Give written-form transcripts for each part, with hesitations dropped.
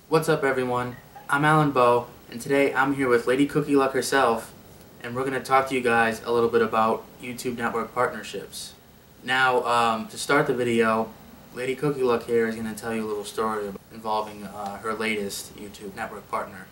What's up everyone, I'm TheAlanBeau, and today I'm here with Lady Cookie Luck herself, and we're going to talk to you guys a little bit about YouTube network partnerships. Now, to start the video, Lady Cookie Luck here is going to tell you a little story involving her latest YouTube network partner.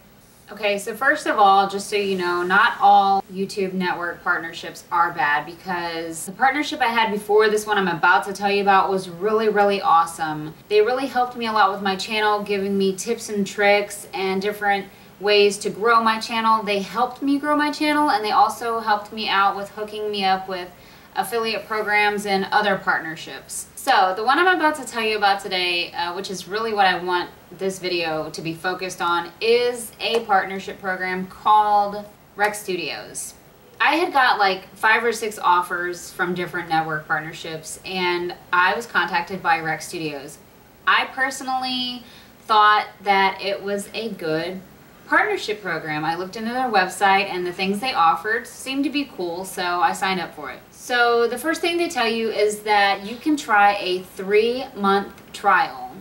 Okay, so first of all, just so you know, not all YouTube network partnerships are bad, because the partnership I had before this one I'm about to tell you about was really awesome. They really helped me a lot with my channel, giving me tips and tricks and different ways to grow my channel. They helped me grow my channel, and they also helped me out with hooking me up with affiliate programs and other partnerships. So the one I'm about to tell you about today, which is really what I want this video to be focused on, is a partnership program called Rec Studios. I had got like 5 or 6 offers from different network partnerships, and I was contacted by Rec Studios. I personally thought that it was a good partnership program. I looked into their website, and the things they offered seemed to be cool, so I signed up for it. So the first thing they tell you is that you can try a 3-month trial.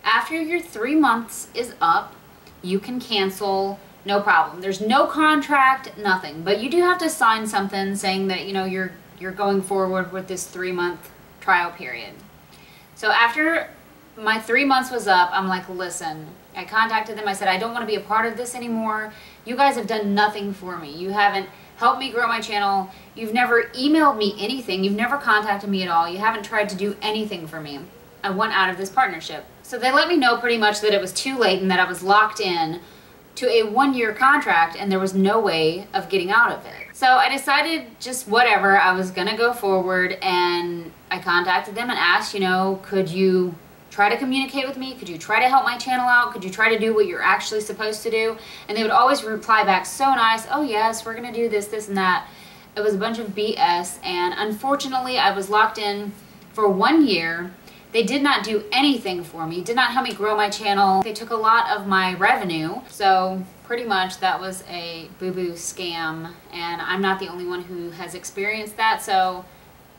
After your 3 months is up, you can cancel, no problem. There's no contract, nothing, but you do have to sign something saying that, you know, you're going forward with this 3-month trial period. So after my 3 months was up, I'm like, listen, I contacted them. I said, I don't want to be a part of this anymore. You guys have done nothing for me. You haven't helped me grow my channel. You've never emailed me anything. You've never contacted me at all. You haven't tried to do anything for me. I want out of this partnership. So they let me know pretty much that it was too late and that I was locked in to a 1-year contract, and there was no way of getting out of it. So I decided just whatever, I was gonna go forward, and I contacted them and asked, you know, could you try to communicate with me? Could you try to help my channel out? Could you try to do what you're actually supposed to do? And they would always reply back so nice, oh yes, we're gonna do this, this, and that. It was a bunch of BS, and unfortunately I was locked in for 1 year. They did not do anything for me, did not help me grow my channel. They took a lot of my revenue, so pretty much that was a boo-boo scam, and I'm not the only one who has experienced that, so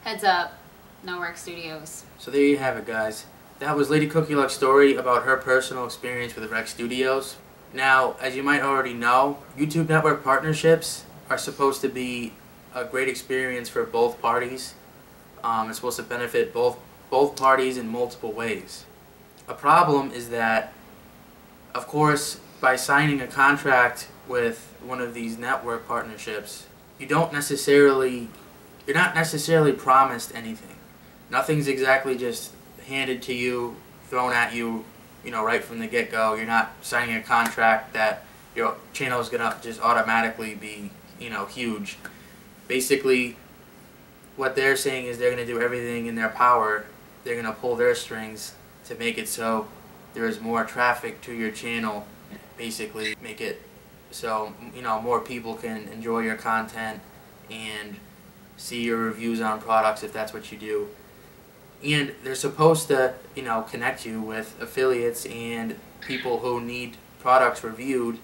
heads up, no Rec Studios. So there you have it guys. That was Lady Cookie Luck's story about her personal experience with Rec Studios. Now, as you might already know, YouTube network partnerships are supposed to be a great experience for both parties. It's supposed to benefit both parties in multiple ways. A problem is that, of course, by signing a contract with one of these network partnerships, you're not necessarily promised anything. Nothing's exactly just handed to you, thrown at you, you know, right from the get-go. You're not signing a contract that your channel is gonna just automatically be, you know, huge. Basically, what they're saying is they're gonna do everything in their power. They're gonna pull their strings to make it so there is more traffic to your channel. Basically, make it so, you know, more people can enjoy your content and see your reviews on products if that's what you do. And they're supposed to, you know, connect you with affiliates and people who need products reviewed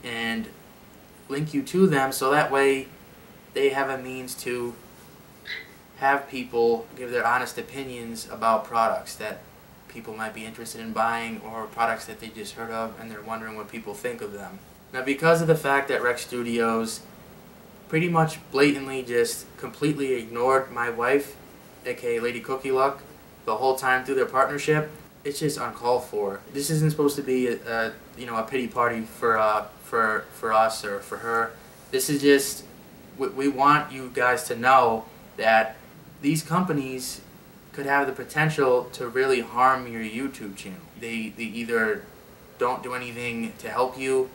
and link you to them, so that way they have a means to have people give their honest opinions about products that people might be interested in buying, or products that they just heard of and they're wondering what people think of them. Now, because of the fact that Rec Studios pretty much blatantly just completely ignored my wife, aka Lady Cookie Luck, the whole time through their partnership, it's just uncalled for. This isn't supposed to be a you know, a pity party for us or for her. This is just, we want you guys to know that these companies could have the potential to really harm your YouTube channel. They either don't do anything to help you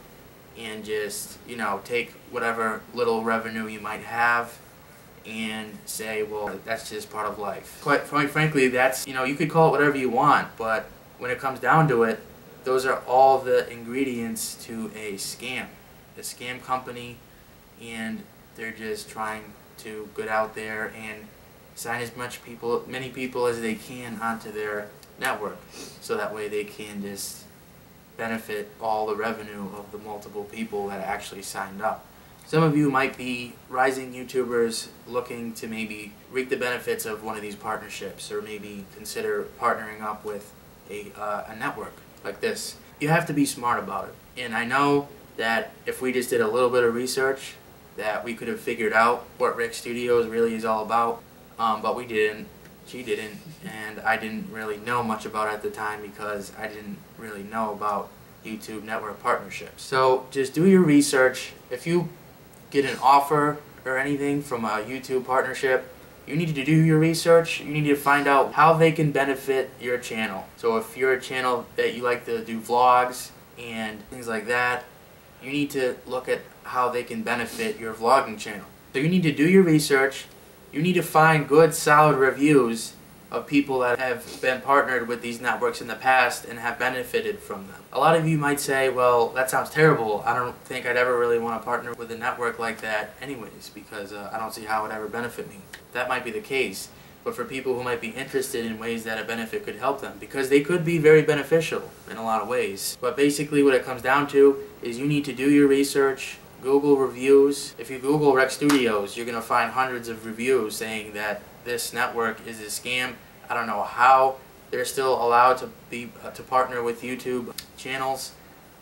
and just, you know, take whatever little revenue you might have and say, well, that's just part of life. Quite frankly, that's, you know, you could call it whatever you want, but when it comes down to it, those are all the ingredients to a scam company, and they're just trying to get out there and sign as many people as they can onto their network, so that way they can just benefit all the revenue of the multiple people that actually signed up. Some of you might be rising YouTubers looking to maybe reap the benefits of one of these partnerships, or maybe consider partnering up with a network like this. You have to be smart about it. And I know that if we just did a little bit of research, that we could have figured out what Rec Studios really is all about, but we didn't. She didn't, and I didn't really know much about it at the time because I didn't really know about YouTube network partnerships. So just do your research. If you get an offer or anything from a YouTube partnership, you need to do your research. You need to find out how they can benefit your channel. So if you're a channel that you like to do vlogs and things like that, you need to look at how they can benefit your vlogging channel. So you need to do your research. You need to find good, solid reviews of people that have been partnered with these networks in the past and have benefited from them. A lot of you might say, well, that sounds terrible. I don't think I'd ever really want to partner with a network like that anyways, because I don't see how it would ever benefit me. That might be the case. But for people who might be interested in ways that a benefit could help them, because they could be very beneficial in a lot of ways. But basically what it comes down to is you need to do your research, Google reviews. If you Google Rec Studios, you're going to find hundreds of reviews saying that this network is a scam. I don't know how they're still allowed to be to partner with YouTube channels.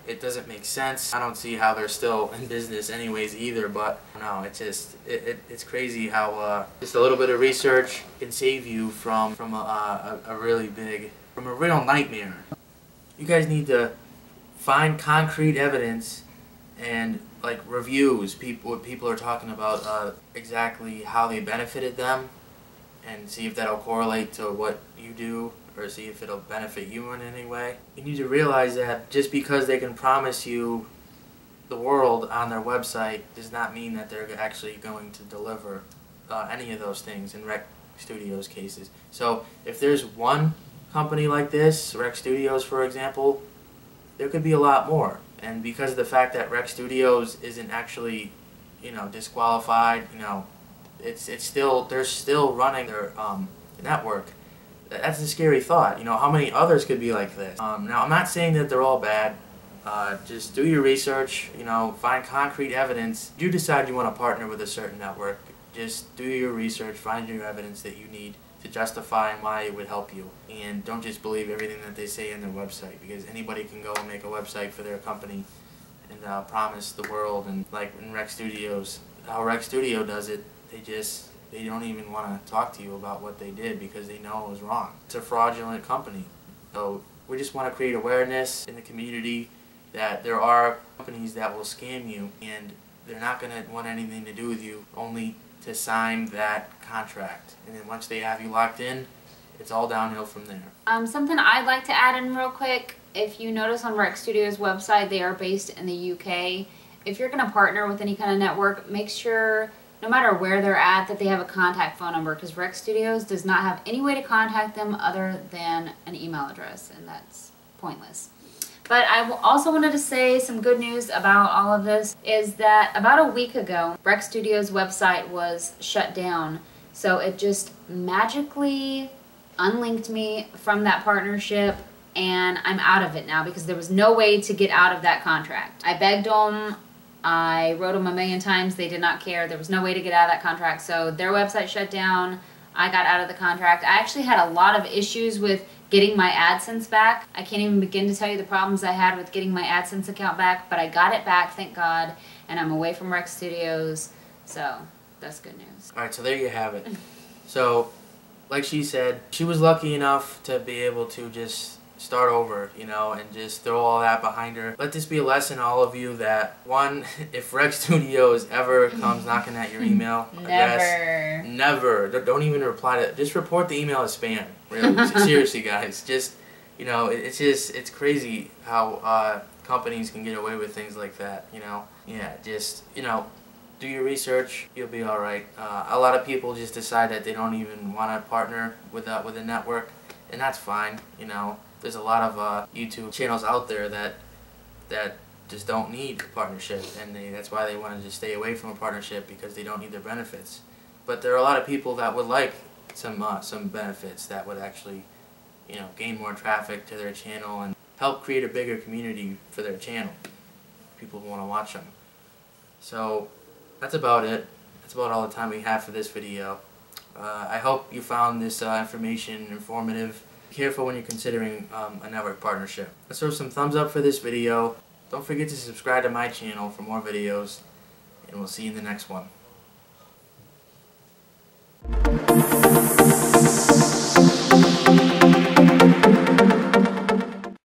It doesn't make sense. I don't see how they're still in business anyways either, but no, it's just it's crazy how just a little bit of research can save you from a really big, from a real nightmare. You guys need to find concrete evidence and like reviews, what people are talking about, exactly how they benefited them, and see if that'll correlate to what you do, or see if it'll benefit you in any way. You need to realize that just because they can promise you the world on their website does not mean that they're actually going to deliver any of those things in Rec Studios cases. So if there's one company like this, Rec Studios for example, there could be a lot more. And because of the fact that Rec Studios isn't actually, disqualified, it's still, they're still running their network. That's a scary thought. How many others could be like this? Now, I'm not saying that they're all bad. Just do your research, find concrete evidence. If you decide you want to partner with a certain network, just do your research, find your evidence that you need to justify why it would help you. And don't just believe everything that they say in their website, because anybody can go and make a website for their company and promise the world. And like in Rec Studios, how Rec Studio does it, they don't even want to talk to you about what they did because they know it was wrong. It's a fraudulent company. So we just want to create awareness in the community that there are companies that will scam you, and they're not going to want anything to do with you, only to sign that contract. And then once they have you locked in, it's all downhill from there. Something I'd like to add in real quick, if you notice on Rec Studios' website, they are based in the UK. If you're going to partner with any kind of network, make sure, no matter where they're at, that they have a contact phone number, because Rec Studios does not have any way to contact them other than an email address, and that's pointless. But I also wanted to say some good news about all of this is that about a week ago, Rec Studios' website was shut down. So it just magically unlinked me from that partnership, and I'm out of it now because there was no way to get out of that contract. I begged them. I wrote them a million times. They did not care. There was no way to get out of that contract. So their website shut down. I got out of the contract. I actually had a lot of issues with getting my AdSense back. I can't even begin to tell you the problems I had with getting my AdSense account back, but I got it back, thank God, and I'm away from Rec Studios, so that's good news. Alright, so there you have it. So, like she said, she was lucky enough to be able to just start over, and just throw all that behind her. Let this be a lesson to all of you that, one, if Rec Studios ever comes knocking at your email address, never, don't even reply to it. Just report the email as spam. Really, seriously, guys. Just, it's crazy how companies can get away with things like that. Yeah, just, do your research. You'll be all right. A lot of people just decide that they don't even want to partner with a network, and that's fine. There's a lot of YouTube channels out there that just don't need a partnership, and that's why they want to just stay away from a partnership, because they don't need their benefits. But there are a lot of people that would like some benefits that would actually, gain more traffic to their channel and help create a bigger community for their channel. People who want to watch them. So that's about it. That's about all the time we have for this video. I hope you found this information informative. Be careful when you're considering a network partnership. Let's throw some thumbs up for this video. Don't forget to subscribe to my channel for more videos, and we'll see you in the next one.